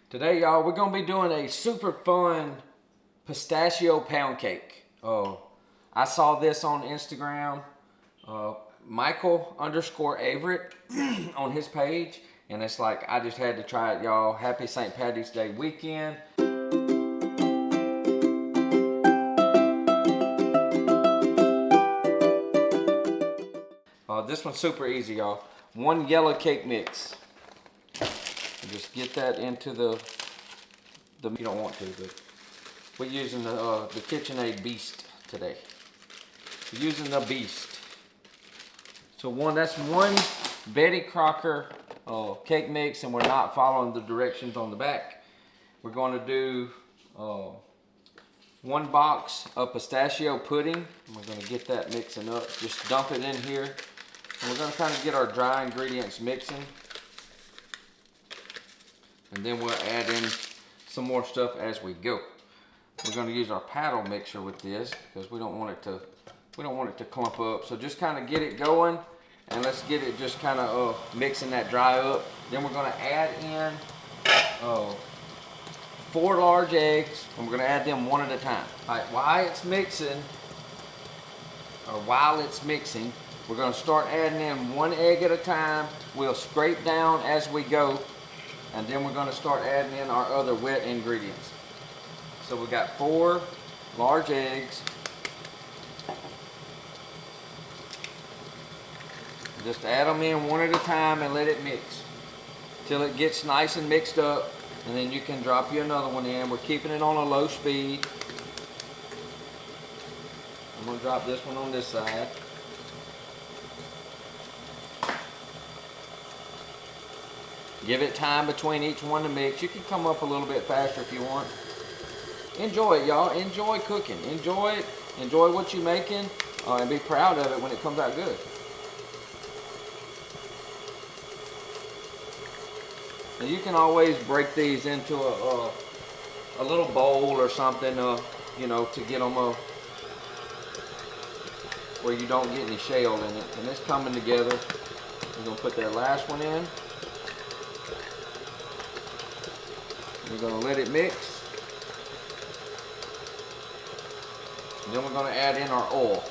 Today, y'all, we're gonna be doing a super fun pistachio pound cake. I saw this on Instagram, Michael_Averett on his page, and it's like I just had to try it, y'all. Happy St. Paddy's Day weekend. This one's super easy, y'all. 1 yellow cake mix. Just get that into the you don't want to, but we're using the KitchenAid Beast today. We're using the Beast. So that's one Betty Crocker cake mix, and we're not following the directions on the back. We're going to do 1 box of pistachio pudding. We're going to get that mixing up. Just dump it in here. And we're going to kind of get our dry ingredients mixing. And then we'll add in some more stuff as we go. We're going to use our paddle mixer with this because we don't want it to clump up. So just kind of get it going, and let's get it just kind of mixing that dry up. Then we're going to add in 4 large eggs, and we're going to add them one at a time. All right, while it's mixing, we're going to start adding in 1 egg at a time. We'll scrape down as we go. And then we're going to start adding in our other wet ingredients. So we got 4 large eggs. Just add them in one at a time and let it mix till it gets nice and mixed up. And then you can drop you another one in. We're keeping it on a low speed. I'm going to drop this one on this side. Give it time between each one to mix. You can come up a little bit faster if you want. Enjoy it, y'all. Enjoy cooking. Enjoy it. Enjoy what you're making, and be proud of it when it comes out good. Now you can always break these into a little bowl or something, you know, to get them where you don't get any shell in it. And it's coming together. We're gonna put that last one in. We're going to let it mix. And then we're going to add in our oil.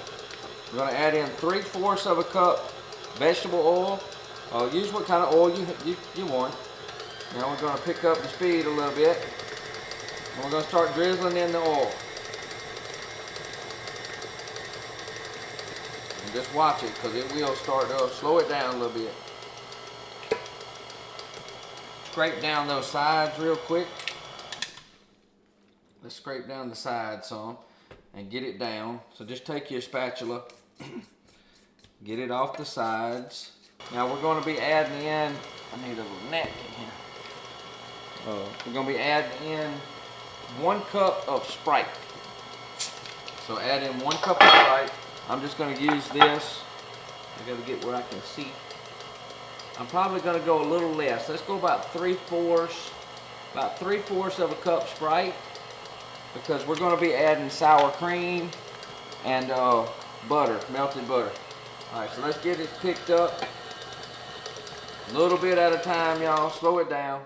We're going to add in 3/4 of a cup vegetable oil. Use what kind of oil you want. Now we're going to pick up the speed a little bit. And we're going to start drizzling in the oil. And just watch it, because it will start to slow it down a little bit. Scrape down those sides real quick. Let's scrape down the sides some and get it down. So just take your spatula, get it off the sides. Now we're going to be adding in, I need a little napkin here. We're going to be adding in 1 cup of Sprite. So add in 1 cup of Sprite. I'm just going to use this. I got to get where I can see. I'm probably going to go a little less. Let's go about 3/4 of a cup Sprite, because we're going to be adding sour cream and butter, melted butter. All right, so let's get it picked up a little bit at a time, y'all. Slow it down.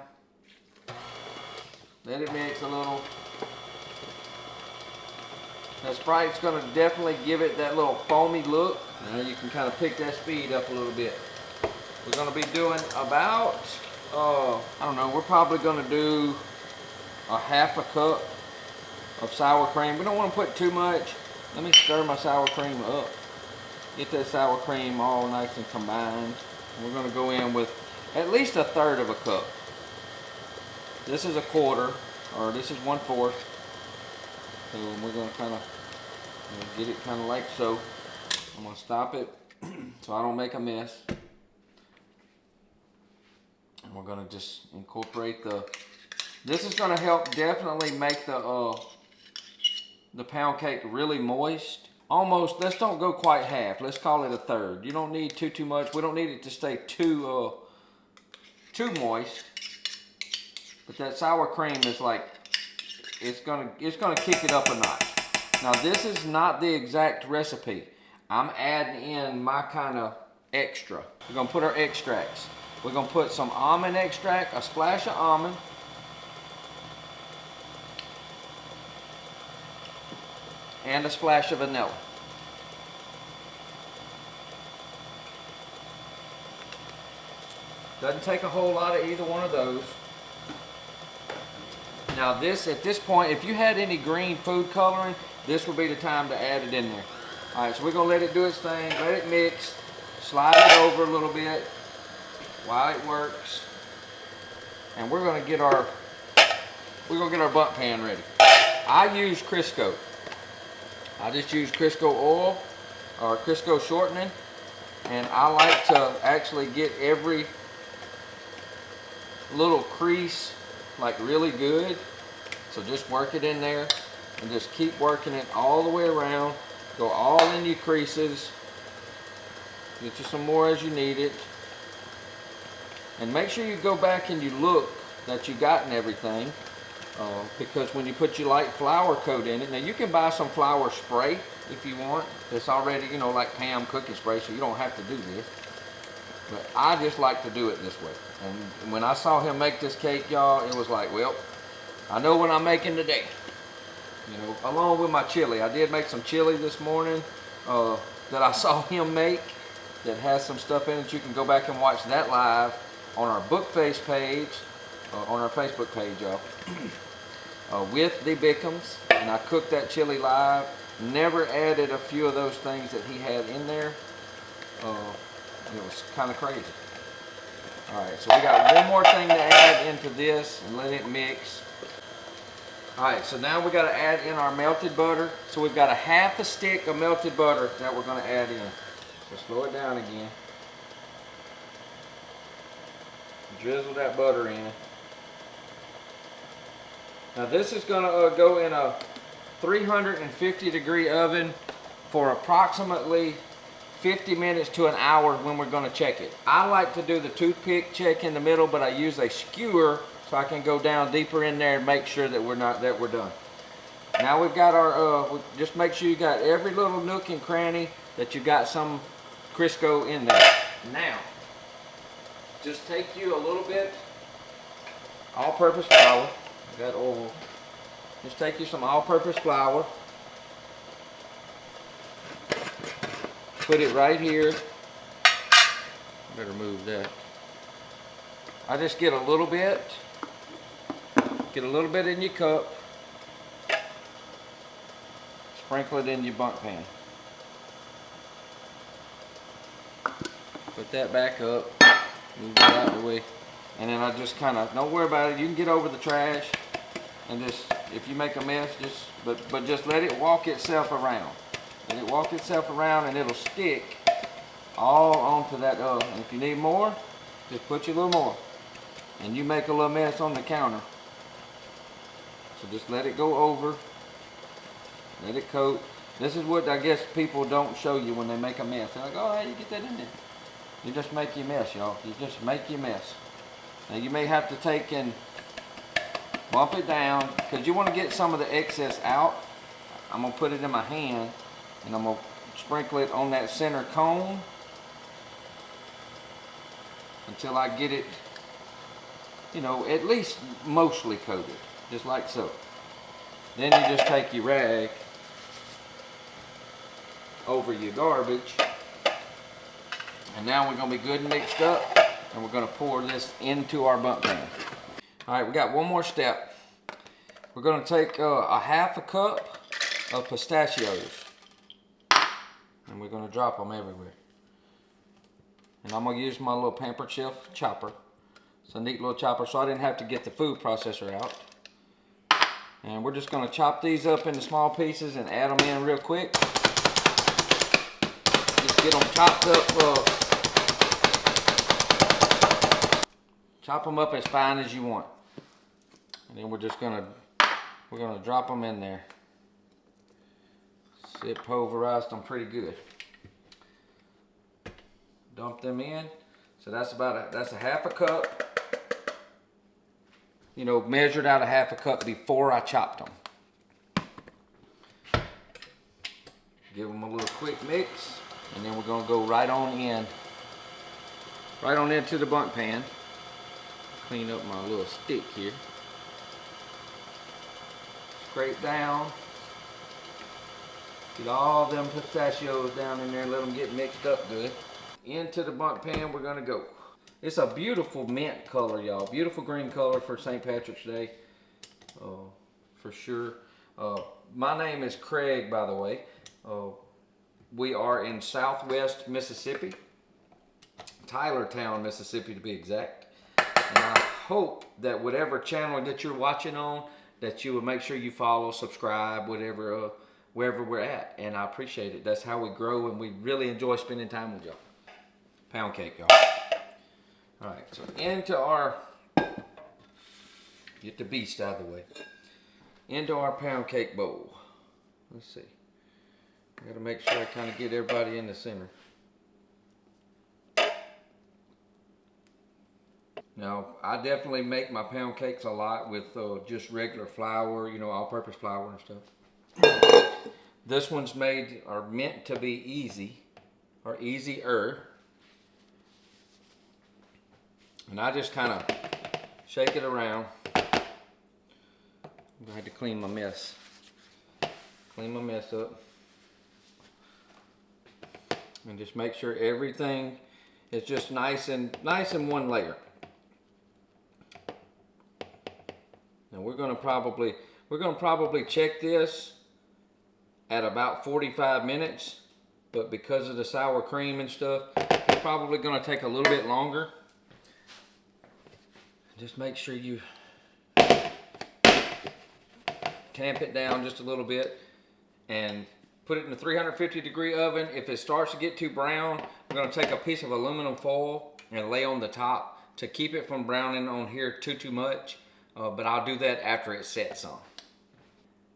Let it mix a little. Now Sprite's going to definitely give it that little foamy look. Now you can kind of pick that speed up a little bit. We're going to be doing about, I don't know, we're probably going to do a 1/2 cup of sour cream. We don't want to put too much. Let me stir my sour cream up. Get that sour cream all nice and combined. And we're going to go in with at least 1/3 of a cup. This is 1/4, or this is 1/4. So we're going to kind of get it kind of like so. I'm going to stop it so I don't make a mess. And we're going to just incorporate this is going to help definitely make the pound cake really moist. Almost, let's don't go quite half. Let's call it 1/3. You don't need too much. We don't need it to stay too moist. But that sour cream is like, it's gonna kick it up a notch. Now this is not the exact recipe. I'm adding in my kind of extra. We're gonna put our extracts. We're going to put some almond extract, a splash of almond. and a splash of vanilla. Doesn't take a whole lot of either one of those. Now this, at this point, if you had any green food coloring, this would be the time to add it in there. All right, so we're gonna let it do its thing, let it mix, slide it over a little bit while it works, and we're gonna get our bundt pan ready. I use Crisco. I just use Crisco oil or Crisco shortening, and I like to actually get every little crease like really good. So just work it in there and just keep working it all the way around. Go all in your creases. Get you some more as you need it. And make sure you go back and you look that you gotten everything. Because when you put your light flour coat in it, now you can buy some flour spray if you want. It's already, you know, like Pam cooking spray, so you don't have to do this. But I just like to do it this way. And when I saw him make this cake, y'all, it was like, well, I know what I'm making today. You know, along with my chili. I did make some chili this morning that I saw him make that has some stuff in it. You can go back and watch that live on our Bookface page, on our Facebook page, y'all. With the Bickhams, and I cooked that chili live. Never added a few of those things that he had in there. It was kind of crazy. Alright, so we got one more thing to add into this and let it mix. Alright, so now we got to add in our melted butter. So we've got a half a stick of melted butter that we're going to add in. So slow it down again. Drizzle that butter in. Now this is going to go in a 350 degree oven for approximately 50 minutes to an hour when we're going to check it. I like to do the toothpick check in the middle, but I use a skewer so I can go down deeper in there and make sure that we're done. Now we've got our, just make sure you got every little nook and cranny that you got some Crisco in there. Now, just take you a little bit all-purpose flour. Got oil. Just take you some all-purpose flour. Put it right here. Better move that. I just get a little bit. Get a little bit in your cup. Sprinkle it in your bundt pan. Put that back up. Move that out of the way. And then I just kind of, don't worry about it. You can get over the trash. And just, if you make a mess, but just let it walk itself around. Let it walk itself around and it'll stick all onto that. And if you need more, just put you a little more. And you make a little mess on the counter. So just let it go over. Let it coat. This is what I guess people don't show you when they make a mess. They're like, oh, how do you get that in there? You just make your mess, y'all. You just make your mess. Now you may have to take and bump it down because you want to get some of the excess out. I'm going to put it in my hand and I'm going to sprinkle it on that center cone until I get it, you know, at least mostly coated, just like so. Then you just take your rag over your garbage, and now we're going to be good and mixed up, and we're going to pour this into our bundt pan. Alright, we got one more step. We're going to take a half a cup of pistachios, and we're going to drop them everywhere. And I'm going to use my little Pampered Chef chopper. It's a neat little chopper, so I didn't have to get the food processor out. And we're just going to chop these up into small pieces and add them in real quick. Just get them chopped up. Chop them up as fine as you want. And then we're gonna drop them in there. It pulverized them pretty good. Dump them in. So that's that's a half a cup. You know, measured out a half a cup before I chopped them. Give them a little quick mix, and then we're gonna go right on into the bundt pan. Clean up my little stick here. Scrape down. Get all them pistachios down in there and let them get mixed up good. Into the bundt pan we're gonna go. It's a beautiful mint color, y'all. Beautiful green color for St. Patrick's Day. For sure. My name is Craig, by the way. We are in Southwest Mississippi. Tylertown, Mississippi to be exact. And I hope that whatever channel that you're watching on, that you will make sure you follow, subscribe, whatever, wherever we're at. And I appreciate it. That's how we grow, and we really enjoy spending time with y'all. Pound cake, y'all. All right, so into our, get the beast out of the way. Into our pound cake bowl. Let's see. I gotta make sure I kind of get everybody in the center. Now, I definitely make my pound cakes a lot with just regular flour, you know, all-purpose flour and stuff. This one's made, or meant to be easy, or easier. And I just kind of shake it around. I had to clean my mess. Clean my mess up. And just make sure everything is just nice in one layer. Now we're gonna probably check this at about 45 minutes, but because of the sour cream and stuff, it's probably gonna take a little bit longer. Just make sure you tamp it down just a little bit and put it in a 350-degree oven. If it starts to get too brown, we're going to take a piece of aluminum foil and lay on the top to keep it from browning on here too much. But I'll do that after it sets on.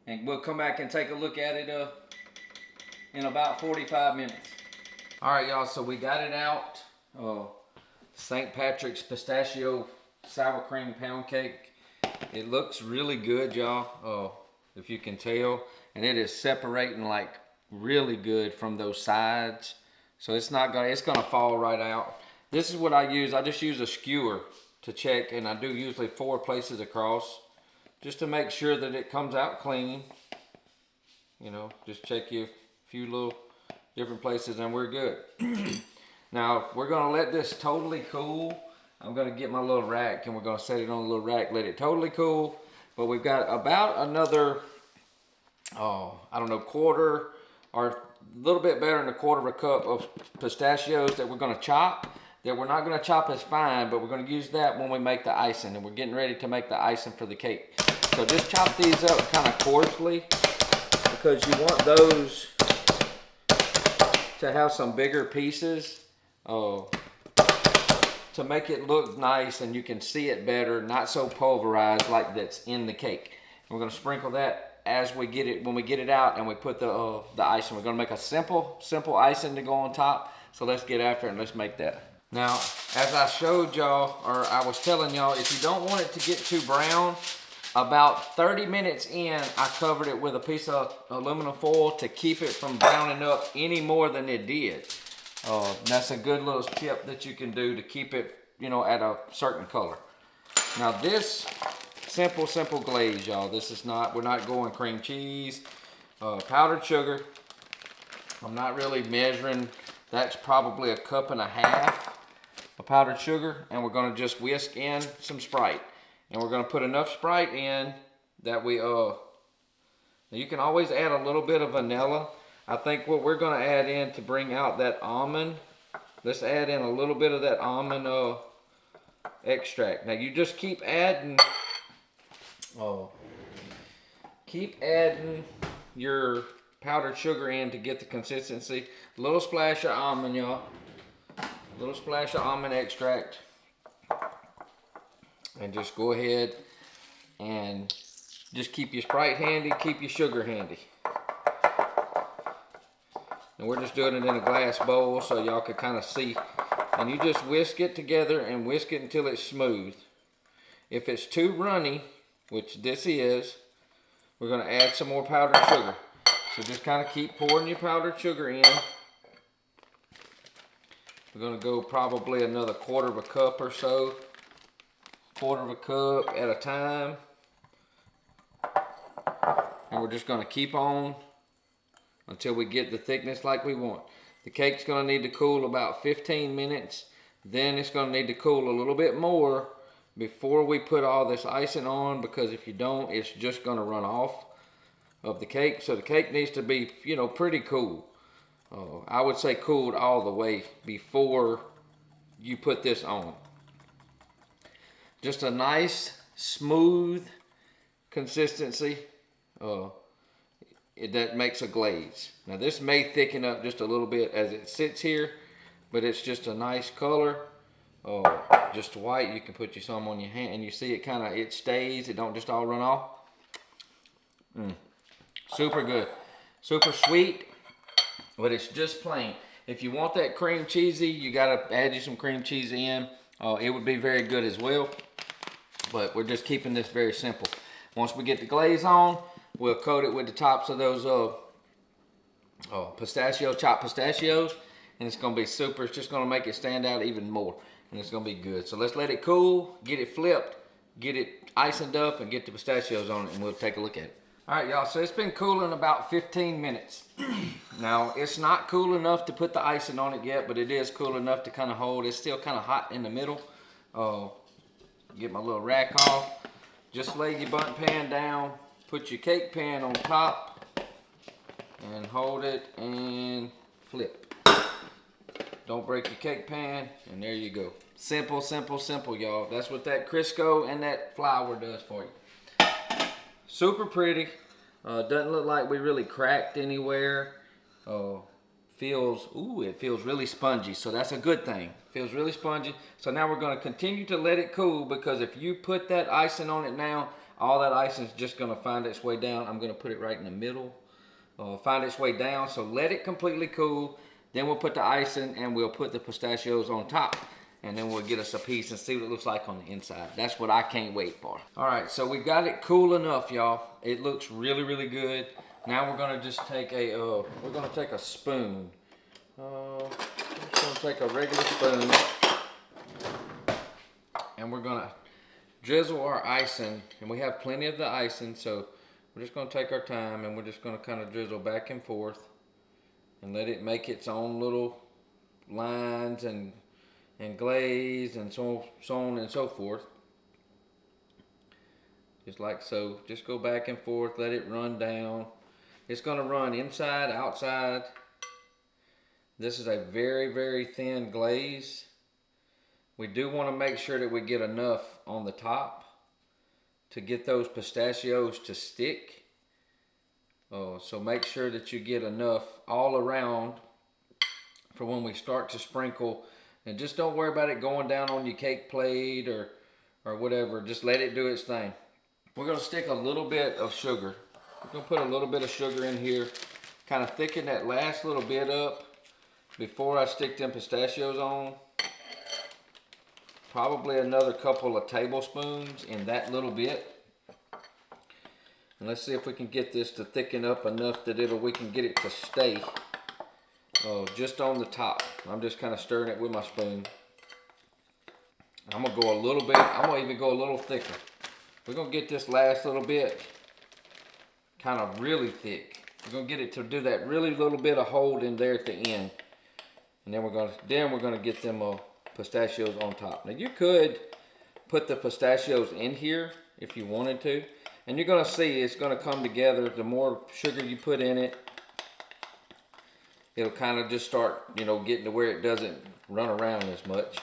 And we'll come back and take a look at it in about 45 minutes. All right, y'all, so we got it out. St. Patrick's Pistachio Sour Cream Pound Cake. It looks really good, y'all, if you can tell. And it is separating like really good from those sides. So it's gonna fall right out. This is what I use. I just use a skewer to check, and I do usually 4 places across, just to make sure that it comes out clean. You know, just check you a few little different places and we're good. Now, we're gonna let this totally cool. I'm gonna get my little rack and we're gonna set it on a little rack, let it totally cool. But we've got about another, I don't know, quarter or a little bit better than a quarter of a cup of pistachios that we're gonna chop. That we're not gonna chop as fine, but we're gonna use that when we make the icing, and we're getting ready to make the icing for the cake. So just chop these up kind of coarsely, because you want those to have some bigger pieces to make it look nice and you can see it better, not so pulverized like that's in the cake. And we're gonna sprinkle that as we get it, when we get it out and we put the icing. We're gonna make a simple icing to go on top. So let's get after it and let's make that. Now, as I showed y'all, or I was telling y'all, if you don't want it to get too brown, about 30 minutes in, I covered it with a piece of aluminum foil to keep it from browning up any more than it did. That's a good little tip that you can do to keep it, you know, at a certain color. Now this simple glaze, y'all. This is not, we're not going cream cheese, powdered sugar. I'm not really measuring. That's probably a cup and a half of powdered sugar, and we're gonna just whisk in some Sprite. And we're gonna put enough Sprite in that we, you can always add a little bit of vanilla. I think what we're gonna add in to bring out that almond, let's add in a little bit of that almond extract. Now you just keep adding your powdered sugar in to get the consistency. A little splash of almond, y'all. A little splash of almond extract. And just go ahead and just keep your Sprite handy, keep your sugar handy. And we're just doing it in a glass bowl so y'all can kind of see. And you just whisk it together and whisk it until it's smooth. If it's too runny, which this is, we're gonna add some more powdered sugar. So just kind of keep pouring your powdered sugar in. We're gonna go probably another quarter of a cup or so. Quarter of a cup at a time. And we're just gonna keep on until we get the thickness like we want. The cake's going to need to cool about 15 minutes. Then it's going to need to cool a little bit more before we put all this icing on, because if you don't, it's just going to run off of the cake. So the cake needs to be, you know, pretty cool. I would say cooled all the way before you put this on. Just a nice, smooth consistency that makes a glaze. Now this may thicken up just a little bit as it sits here, but it's just a nice color. Just white. You can put you some on your hand, and you see it kind of, it stays. It don't just all run off. Super good, super sweet, but it's just plain. If you want that cream cheesy, you gotta add you some cream cheese in. It would be very good as well, but we're just keeping this very simple. Once we get the glaze on, we'll coat it with the tops of those chopped pistachios, and it's gonna be super. It's just gonna make it stand out even more, and it's gonna be good. So let's let it cool, get it flipped, get it iced up, and get the pistachios on it, and we'll take a look at it. All right, y'all, so it's been cooling about 15 minutes. Now, it's not cool enough to put the icing on it yet, but it is cool enough to kind of hold. It's still kind of hot in the middle. Get my little rack off. Just lay your bundt pan down, put your cake pan on top, and hold it and flip. Don't break your cake pan, and there you go. Simple, simple, simple, y'all. That's what that Crisco and that flour does for you. Super pretty. Doesn't look like we really cracked anywhere. It feels really spongy, so that's a good thing. Feels really spongy. So now we're going to continue to let it cool, because if you put that icing on it now, all that icing is just going to find its way down. I'm going to put it right in the middle. Find its way down. So let it completely cool. Then we'll put the icing, and we'll put the pistachios on top. And then we'll get us a piece and see what it looks like on the inside. That's what I can't wait for. All right, so we got it cool enough, y'all. It looks really, really good. Now we're gonna just take a spoon. I'm just gonna take a regular spoon, and we're gonna drizzle our icing. And we have plenty of the icing, so we're just gonna take our time, and we're just gonna kind of drizzle back and forth, and let it make its own little lines and glaze and so on and so forth. Just like so. Just go back and forth, let it run down. It's going to run inside, outside. This is a very, very thin glaze. We do want to make sure that we get enough on the top to get those pistachios to stick. So make sure that you get enough all around for when we start to sprinkle. And just don't worry about it going down on your cake plate or whatever. Just let it do its thing. We're going to stick a little bit of sugar. We're going to put a little bit of sugar in here. Kind of thicken that last little bit up before I stick them pistachios on. Probably another couple of tablespoons in that little bit. And let's see if we can get this to thicken up enough that we can get it to stay just on the top. I'm just kind of stirring it with my spoon. I'm gonna go a little bit. I'm gonna even go a little thicker. We're gonna get this last little bit kind of really thick. We're gonna get it to do that really little bit of hold in there at the end, and then we're gonna get them pistachios on top. Now you could put the pistachios in here if you wanted to, and you're gonna see it's gonna come together. The more sugar you put in it, it'll kind of just start, you know, getting to where it doesn't run around as much.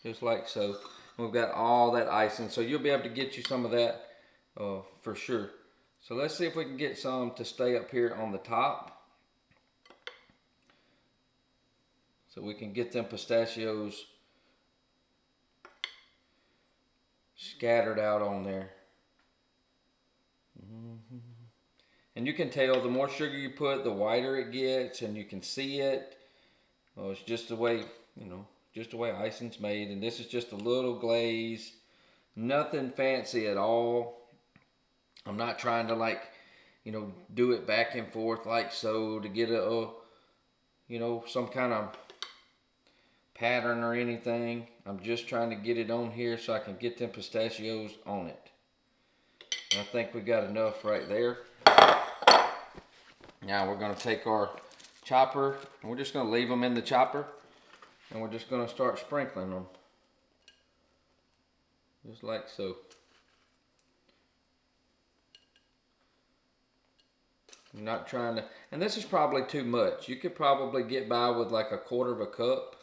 Just like so. We've got all that icing, so you'll be able to get you some of that for sure. So let's see if we can get some to stay up here on the top, so we can get them pistachios scattered out on there. And you can tell the more sugar you put, the whiter it gets, and you can see it. It's just the way, you know, just the way icing's made. And this is just a little glaze, nothing fancy at all. I'm not trying to, like, you know, do it back and forth like so to get you know, some kind of pattern or anything. I'm just trying to get it on here so I can get them pistachios on it. And I think we got enough right there. Now we're going to take our chopper and we're just going to leave them in the chopper, and we're just going to start sprinkling them. Just like so. I'm not trying to, and this is probably too much. You could probably get by with like a quarter of a cup,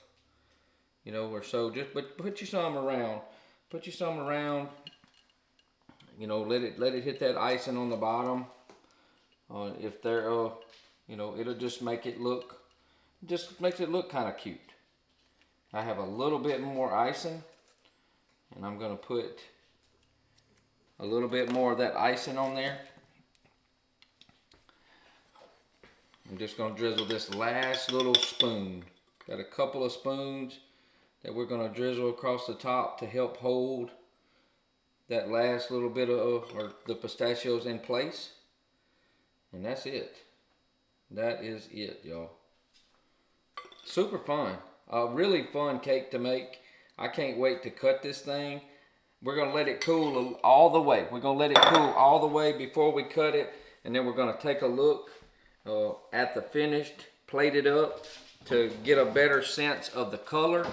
you know, or so. Just but put you some around. Put you some around. You know, let it hit that icing on the bottom. If they're, you know, it'll just make it look, just makes it look kind of cute. I have a little bit more icing, and I'm gonna put a little bit more of that icing on there. I'm just going to drizzle this last little spoon. Got a couple of spoons that we're going to drizzle across the top to help hold that last little bit of the pistachios in place. And that's it. That is it, y'all. Super fun. A really fun cake to make. I can't wait to cut this thing. We're going to let it cool all the way. We're going to let it cool all the way before we cut it. And then we're going to take a look at the finished, plate it up to get a better sense of the color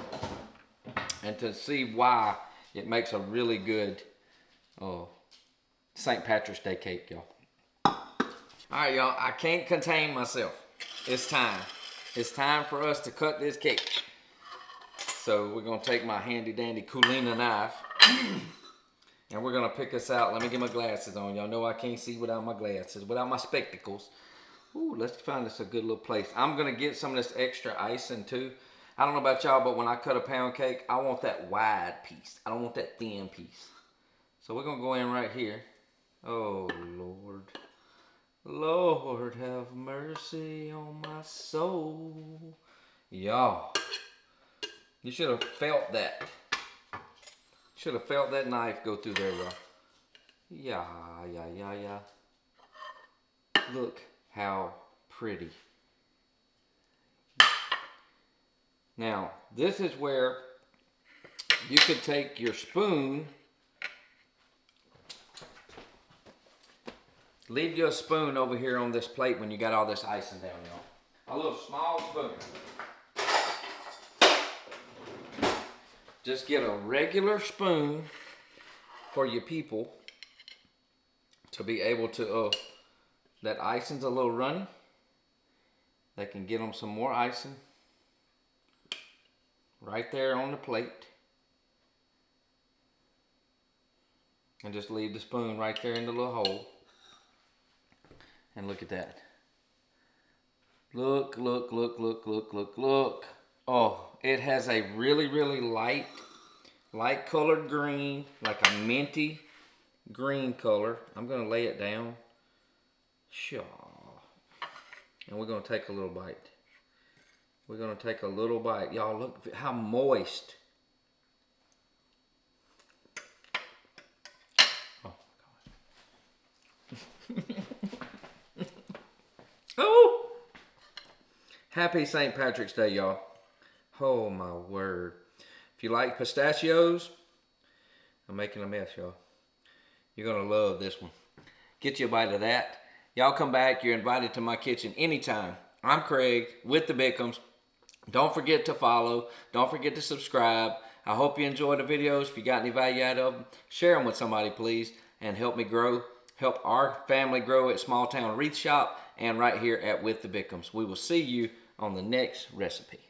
and to see why it makes a really good St. Patrick's Day cake, y'all. Alright, y'all, I can't contain myself. It's time. It's time for us to cut this cake. So we're going to take my handy dandy Culina knife and we're going to pick this out. Let me get my glasses on. Y'all know I can't see without my glasses, without my spectacles. Ooh, let's find this a good little place. I'm going to get some of this extra icing too. I don't know about y'all, but when I cut a pound cake, I want that wide piece. I don't want that thin piece. So we're going to go in right here. Oh, Lord. Lord, have mercy on my soul. Y'all, you should have felt that. Should have felt that knife go through there, y'all. Yeah. Look how pretty. Now, this is where you could take your spoon, leave you a spoon over here on this plate when you got all this icing down, y'all. A little small spoon. Just get a regular spoon for your people to be able to, that icing's a little runny. They can get them some more icing right there on the plate. And just leave the spoon right there in the little hole. And look at that. Look. Oh, it has a really light colored green, like a minty green color. I'm going to lay it down. Sure. And we're going to take a little bite. We're going to take a little bite. Y'all, look how moist. Oh, God. Oh! Happy St. Patrick's Day, y'all. Oh, my word. If you like pistachios, I'm making a mess, y'all. You're going to love this one. Get you a bite of that. Y'all come back. You're invited to my kitchen anytime. I'm Craig with the Bickhams. Don't forget to follow. Don't forget to subscribe. I hope you enjoyed the videos. If you got any value out of them, share them with somebody, please. And help me grow. Help our family grow at Small Town Wreath Shop and right here at With the Bickhams. We will see you on the next recipe.